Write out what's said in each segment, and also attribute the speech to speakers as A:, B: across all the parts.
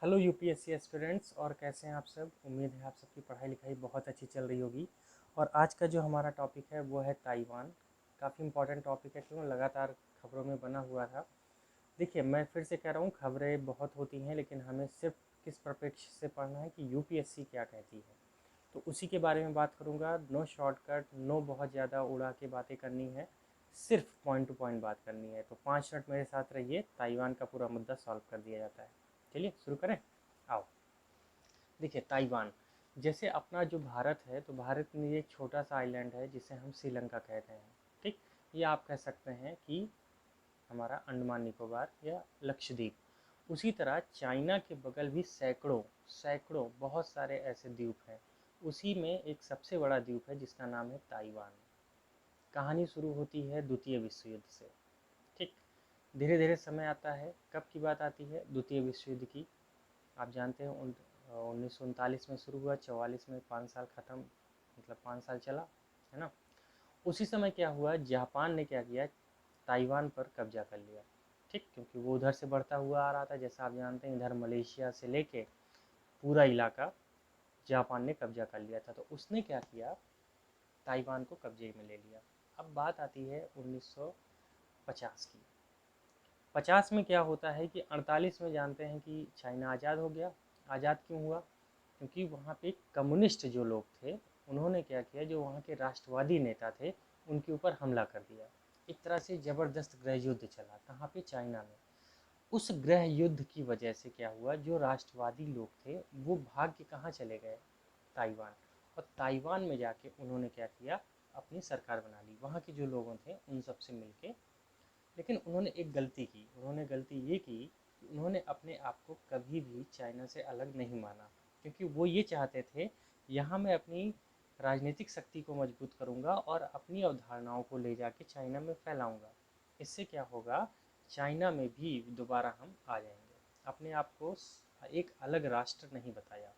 A: Hello UPSC aspirants. और कैसे हैं आप सब। उम्मीद है आप सबकी पढ़ाई लिखाई बहुत अच्छी चल रही होगी। और आज का जो हमारा टॉपिक है वो है ताइवान। काफ़ी इंपॉर्टेंट टॉपिक है क्यों लगातार खबरों में बना हुआ था। देखिए, मैं फिर से कह रहा हूँ, खबरें बहुत होती हैं लेकिन हमें सिर्फ किस परिप्रेक्ष्य से पढ़ना है कि यूपीएससी क्या कहती है। तो उसी के बारे में बात करूँगा। नो शॉर्टकट, नो बहुत ज़्यादा उड़ा के बातें करनी है, सिर्फ पॉइंट टू पॉइंट बात करनी है। तो 5 मिनट मेरे साथ रहिए, ताइवान का पूरा मुद्दा सॉल्व कर दिया जाता है। चलिए शुरू करें। आओ। देखिए, ताइवान जैसे अपना जो भारत है, तो भारत में एक छोटा सा आइलैंड है जिसे हम श्रीलंका कहते हैं। ठीक। ये आप कह सकते हैं कि हमारा अंडमान निकोबार या लक्षद्वीप। उसी तरह चाइना के बगल भी सैकड़ों सैकड़ों बहुत सारे ऐसे द्वीप हैं। उसी में एक सबसे बड़ा द्वीप है जिसका नाम है ताइवान। कहानी शुरू होती है द्वितीय विश्व युद्ध से। ठीक। धीरे धीरे समय आता है, कब की बात आती है, द्वितीय विश्व युद्ध की। आप जानते हैं 1939 में शुरू हुआ, 44 में 5 साल ख़त्म, मतलब 5 साल चला, है ना। उसी समय क्या हुआ, जापान ने क्या किया, ताइवान पर कब्जा कर लिया। ठीक, क्योंकि वो उधर से बढ़ता हुआ आ रहा था। जैसा आप जानते हैं, इधर मलेशिया से लेके पूरा इलाका जापान ने कब्जा कर लिया था। तो उसने क्या किया, ताइवान को कब्जे में ले लिया। अब बात आती है 1950 की। 50 में क्या होता है कि 48 में जानते हैं कि चाइना आज़ाद हो गया। आज़ाद क्यों हुआ, क्योंकि वहाँ पे कम्युनिस्ट जो लोग थे, उन्होंने क्या किया, जो वहाँ के राष्ट्रवादी नेता थे उनके ऊपर हमला कर दिया। एक तरह से ज़बरदस्त गृह युद्ध चला। कहाँ पे, चाइना में। उस गृह युद्ध की वजह से क्या हुआ, जो राष्ट्रवादी लोग थे वो भाग के कहाँ चले गए, ताइवान। और ताइवान में जाके उन्होंने क्या किया, अपनी सरकार बना ली वहाँ के जो लोगों थे उन सब से मिलके। लेकिन उन्होंने एक गलती की। उन्होंने गलती ये की कि उन्होंने अपने आप को कभी भी चाइना से अलग नहीं माना, क्योंकि वो ये चाहते थे, यहाँ मैं अपनी राजनीतिक शक्ति को मजबूत करूँगा और अपनी अवधारणाओं को ले जाके चाइना में फैलाऊँगा। इससे क्या होगा, चाइना में भी दोबारा हम आ जाएंगे। अपने आप को एक अलग राष्ट्र नहीं बताया।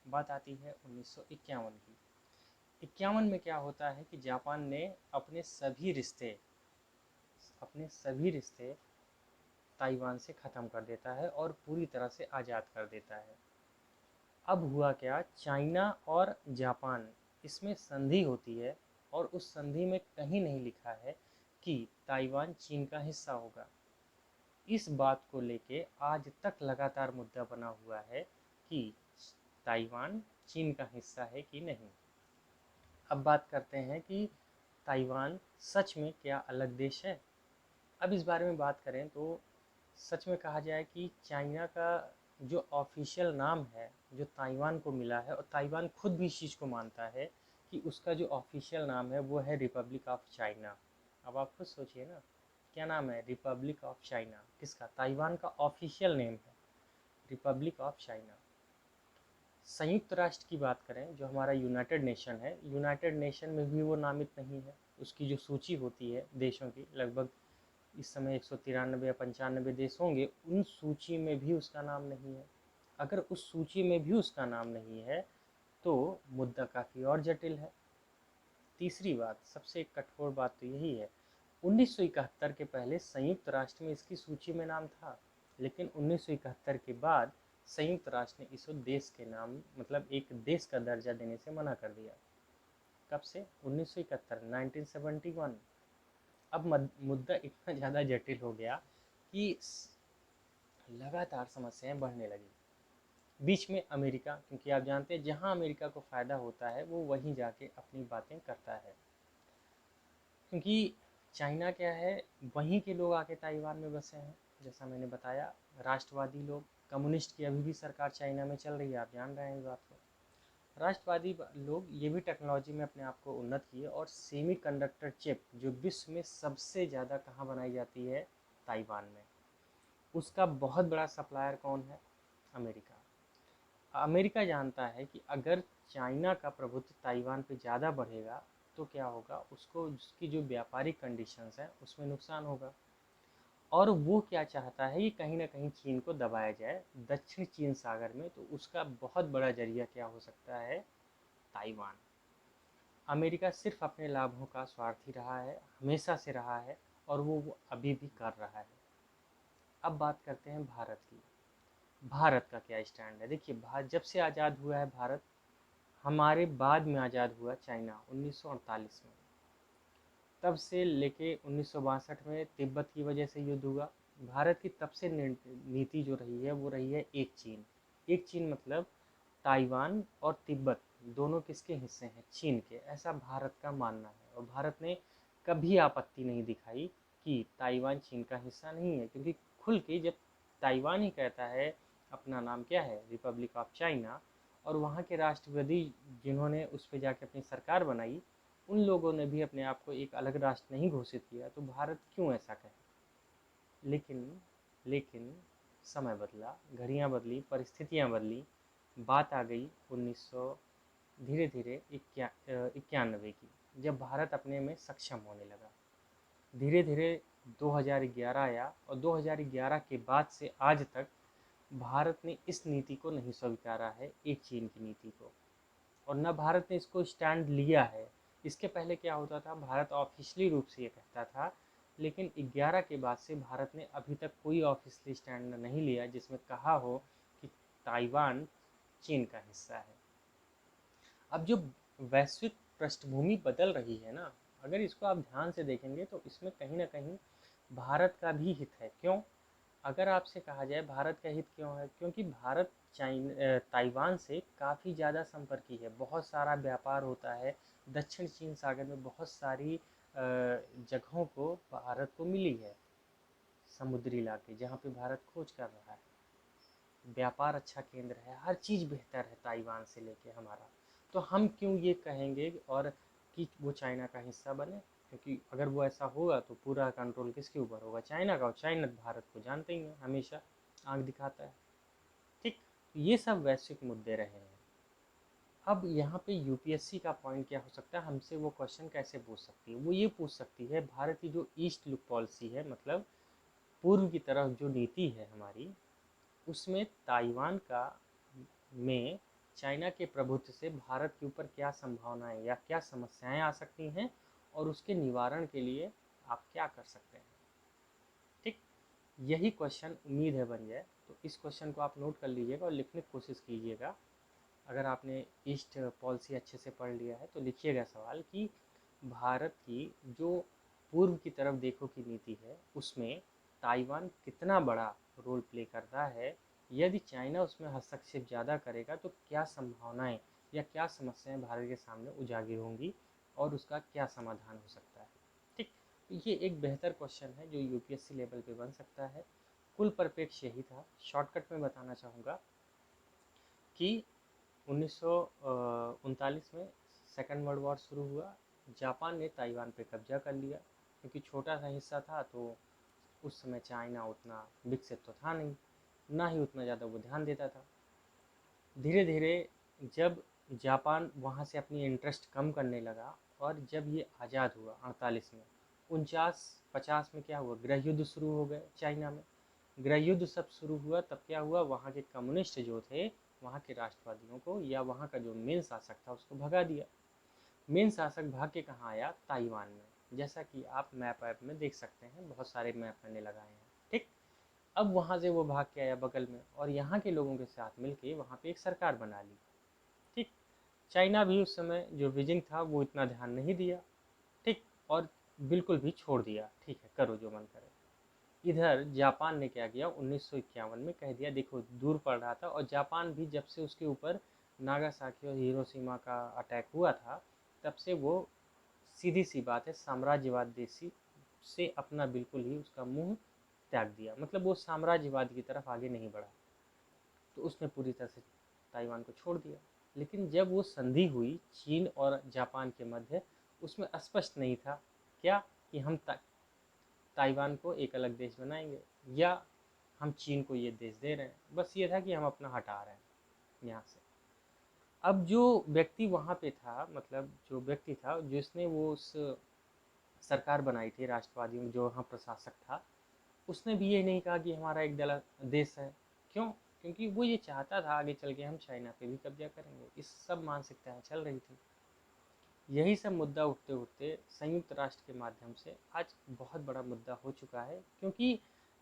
A: बात आती है 1951 की। 51 में क्या होता है कि जापान ने अपने सभी रिश्ते ताइवान से ख़त्म कर देता है और पूरी तरह से आज़ाद कर देता है। अब हुआ क्या, चाइना और जापान, इसमें संधि होती है। और उस संधि में कहीं नहीं लिखा है कि ताइवान चीन का हिस्सा होगा। इस बात को लेके आज तक लगातार मुद्दा बना हुआ है कि ताइवान चीन का हिस्सा है कि नहीं। अब बात करते हैं कि ताइवान सच में क्या अलग देश है। अब इस बारे में बात करें तो सच में कहा जाए कि चाइना का जो ऑफिशियल नाम है, जो ताइवान को मिला है, और ताइवान खुद भी इस चीज़ को मानता है कि उसका जो ऑफिशियल नाम है वो है रिपब्लिक ऑफ चाइना। अब आप खुद सोचिए ना, क्या नाम है, रिपब्लिक ऑफ चाइना। किसका, ताइवान का ऑफिशियल नेम है रिपब्लिक ऑफ चाइना। संयुक्त राष्ट्र की बात करें, जो हमारा यूनाइटेड नेशन है, यूनाइटेड नेशन में भी वो नामित नहीं है। उसकी जो सूची होती है देशों की, लगभग इस समय 193 या 95 देश होंगे, उन सूची में भी उसका नाम नहीं है। अगर उस सूची में भी उसका नाम नहीं है तो मुद्दा काफ़ी और जटिल है। तीसरी बात, सबसे कठोर बात तो यही है, 1971 के पहले संयुक्त राष्ट्र में इसकी सूची में नाम था। लेकिन 1971 के बाद संयुक्त राष्ट्र ने इस देश के नाम, मतलब एक देश का दर्जा देने से मना कर दिया। कब से, 1971, 1971। अब मुद्दा इतना ज़्यादा जटिल हो गया कि लगातार समस्याएं बढ़ने लगी। बीच में अमेरिका, क्योंकि आप जानते हैं जहां अमेरिका को फ़ायदा होता है वो वहीं जाके अपनी बातें करता है। क्योंकि चाइना क्या है, वहीं के लोग आके ताइवान में बसे हैं। जैसा मैंने बताया, राष्ट्रवादी लोग, कम्युनिस्ट की अभी भी सरकार चाइना में चल रही है, आप जान रहे हैं इस बात को। राष्ट्रवादी लोग ये भी टेक्नोलॉजी में अपने आप को उन्नत किए, और सेमी कंडक्टर चिप जो विश्व में सबसे ज़्यादा कहाँ बनाई जाती है, ताइवान में। उसका बहुत बड़ा सप्लायर कौन है, अमेरिका। अमेरिका जानता है कि अगर चाइना का प्रभुत्व ताइवान पे ज़्यादा बढ़ेगा तो क्या होगा, उसको उसकी जो व्यापारिक कंडीशंस हैं उसमें नुकसान होगा। और वो क्या चाहता है कि कहीं ना कहीं चीन को दबाया जाए दक्षिण चीन सागर में। तो उसका बहुत बड़ा जरिया क्या हो सकता है, ताइवान। अमेरिका सिर्फ अपने लाभों का स्वार्थी रहा है, हमेशा से रहा है, और वो अभी भी कर रहा है। अब बात करते हैं भारत की। भारत का क्या स्टैंड है। देखिए, जब से आज़ाद हुआ है भारत, हमारे बाद में आज़ाद हुआ चाइना 1948 में, तब से लेके 1962 में तिब्बत की वजह से युद्ध हुआ। भारत की तब से नीति जो रही है वो रही है एक चीन। एक चीन मतलब ताइवान और तिब्बत दोनों किसके हिस्से हैं, चीन के, ऐसा भारत का मानना है। और भारत ने कभी आपत्ति नहीं दिखाई कि ताइवान चीन का हिस्सा नहीं है, क्योंकि खुल के जब ताइवान ही कहता है अपना नाम क्या है, रिपब्लिक ऑफ चाइना, और वहाँ के राष्ट्रपति जिन्होंने उस पर जाके अपनी सरकार बनाई, उन लोगों ने भी अपने आप को एक अलग राष्ट्र नहीं घोषित किया, तो भारत क्यों ऐसा कहे। लेकिन लेकिन समय बदला, घड़ियाँ बदली, परिस्थितियाँ बदली, बात आ गई 1900 धीरे धीरे 91 की, जब भारत अपने में सक्षम होने लगा। धीरे धीरे 2011 आया, और 2011 के बाद से आज तक भारत ने इस नीति को नहीं स्वीकारा है, एक चीन की नीति को, और न भारत ने इसको स्टैंड लिया है। इसके पहले क्या होता था, भारत ऑफिशियली रूप से ये कहता था, लेकिन 11 के बाद से भारत ने अभी तक कोई ऑफिशियली स्टैंड नहीं लिया जिसमें कहा हो कि ताइवान चीन का हिस्सा है। अब जो वैश्विक पृष्ठभूमि बदल रही है ना, अगर इसको आप ध्यान से देखेंगे तो इसमें कहीं ना कहीं भारत का भी हित है। क्यों? अगर आपसे कहा जाए भारत का हित क्यों है, क्योंकि भारत ताइवान से काफ़ी ज़्यादा संपर्की है, बहुत सारा व्यापार होता है। दक्षिण चीन सागर में बहुत सारी जगहों को भारत को मिली है, समुद्री इलाके जहाँ पे भारत खोज कर रहा है। व्यापार अच्छा केंद्र है, हर चीज़ बेहतर है ताइवान से लेके हमारा। तो हम क्यों ये कहेंगे और कि वो चाइना का हिस्सा बने, क्योंकि अगर वो ऐसा होगा तो पूरा कंट्रोल किसके ऊपर होगा, चाइना का। और चाइना भारत को जानते ही हैं, हमेशा आंख दिखाता है। ठीक, ये सब वैश्विक मुद्दे रहे हैं। अब यहाँ पे यूपीएससी का पॉइंट क्या हो सकता है, हमसे वो क्वेश्चन कैसे पूछ सकती है, वो ये पूछ सकती है भारत की जो ईस्ट लुक पॉलिसी है, मतलब पूर्व की तरफ जो नीति है हमारी, उसमें ताइवान का में चाइना के प्रभुत्व से भारत के ऊपर क्या संभावनाएं या क्या समस्याएं आ सकती हैं, और उसके निवारण के लिए आप क्या कर सकते हैं। ठीक, यही क्वेश्चन उम्मीद है बन जाए। तो इस क्वेश्चन को आप नोट कर लीजिएगा और लिखने की कोशिश कीजिएगा। अगर आपने ईस्ट पॉलिसी अच्छे से पढ़ लिया है तो लिखिएगा सवाल कि भारत की जो पूर्व की तरफ देखो की नीति है, उसमें ताइवान कितना बड़ा रोल प्ले करता है। यदि चाइना उसमें हस्तक्षेप ज़्यादा करेगा तो क्या संभावनाएं या क्या समस्याएं भारत के सामने उजागर होंगी, और उसका क्या समाधान हो सकता है। ठीक, तो ये एक बेहतर क्वेश्चन है जो यूपीएससी लेवल पे बन सकता है। कुल परिप्रेक्ष्य यही था। शॉर्टकट में बताना चाहूँगा कि 1939 में सेकेंड वर्ल्ड वॉर शुरू हुआ। जापान ने ताइवान पे कब्जा कर लिया, क्योंकि छोटा सा हिस्सा था, तो उस समय चाइना उतना विकसित तो था नहीं, ना ही उतना ज़्यादा वो ध्यान देता था। धीरे धीरे जब जापान वहाँ से अपनी इंटरेस्ट कम करने लगा, और जब ये आज़ाद हुआ 48 में, 49-50 में क्या हुआ, गृह युद्ध शुरू हो गए चाइना में। गृह युद्ध सब शुरू हुआ, तब क्या हुआ, वहाँ के कम्युनिस्ट जो थे, वहाँ के राष्ट्रवादियों को या वहाँ का जो मेन शासक था उसको भगा दिया। मेन शासक भाग के कहाँ आया, ताइवान में, जैसा कि आप मैप ऐप में देख सकते हैं, बहुत सारे मैप मैंने लगाए हैं। ठीक, अब वहाँ से वो भाग के आया बगल में, और यहाँ के लोगों के साथ मिलके वहाँ पे एक सरकार बना ली। ठीक, चाइना भी उस समय जो बीजिंग था वो इतना ध्यान नहीं दिया। ठीक, और बिल्कुल भी छोड़ दिया, ठीक है करो जो मन करे। इधर जापान ने क्या किया, 1951 में कह दिया, देखो दूर पड़ रहा था, और जापान भी जब से उसके ऊपर नागासाकी और हिरोशिमा का अटैक हुआ था, तब से वो, सीधी सी बात है, साम्राज्यवाद देशी से अपना बिल्कुल ही उसका मुंह त्याग दिया, मतलब वो साम्राज्यवाद की तरफ आगे नहीं बढ़ा, तो उसने पूरी तरह से ताइवान को छोड़ दिया। लेकिन जब वो संधि हुई चीन और जापान के मध्य, उसमें स्पष्ट नहीं था क्या कि हम ताइवान को एक अलग देश बनाएंगे, या हम चीन को ये देश दे रहे हैं। बस ये था कि हम अपना हटा रहे हैं यहाँ से। अब जो व्यक्ति वहाँ पे था, मतलब जो व्यक्ति था जिसने वो उस सरकार बनाई थी राष्ट्रवादियों, जो वहाँ प्रशासक था, उसने भी ये नहीं कहा कि हमारा एक देश है। क्यों? क्योंकि वो ये चाहता था आगे चल के हम चाइना पे भी कब्जा करेंगे। इस सब मानसिकताएं चल रही थी। यही सब मुद्दा उठते उठते संयुक्त राष्ट्र के माध्यम से आज बहुत बड़ा मुद्दा हो चुका है, क्योंकि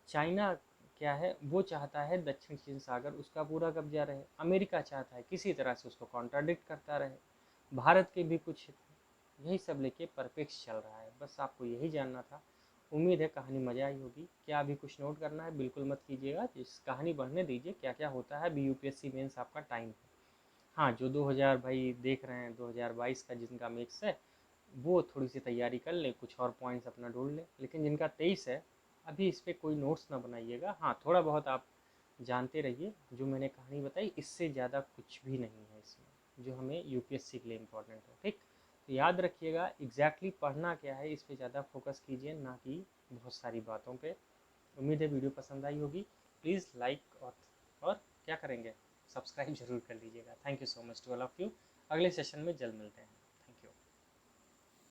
A: चाइना क्या है, वो चाहता है दक्षिण चीन सागर उसका पूरा कब्जा रहे, अमेरिका चाहता है किसी तरह से उसको कॉन्ट्राडिक्ट करता रहे, भारत के भी कुछ, यही सब लेके परिप्रेक्ष्य चल रहा है। बस आपको यही जानना था। उम्मीद है कहानी मज़ा आई होगी। क्या अभी कुछ नोट करना है बिल्कुल मत कीजिएगा, इस कहानी बढ़ने दीजिए, क्या क्या होता है। अभी यूपीएससी मेंस आपका टाइम है। हाँ, जो 2000 भाई देख रहे हैं 2022 का जिनका मिक्स है, वो थोड़ी सी तैयारी कर ले, कुछ और पॉइंट्स अपना ढूंढ ले। लेकिन जिनका 23 है, अभी इस पर कोई नोट्स ना बनाइएगा। हाँ, थोड़ा बहुत आप जानते रहिए, जो मैंने कहानी बताई इससे ज़्यादा कुछ भी नहीं है इसमें जो हमें यूपीएससी के लिए इम्पोर्टेंट हो। ठीक, तो याद रखिएगा एग्जैक्टली पढ़ना क्या है, इस पर ज़्यादा फोकस कीजिए, ना कि बहुत सारी बातों पे। उम्मीद है वीडियो पसंद आई होगी। प्लीज़ लाइक और क्या करेंगे, सब्सक्राइब जरूर कर लीजिएगा। Thank you so much to all of you. अगले सेशन में जल्द मिलते हैं।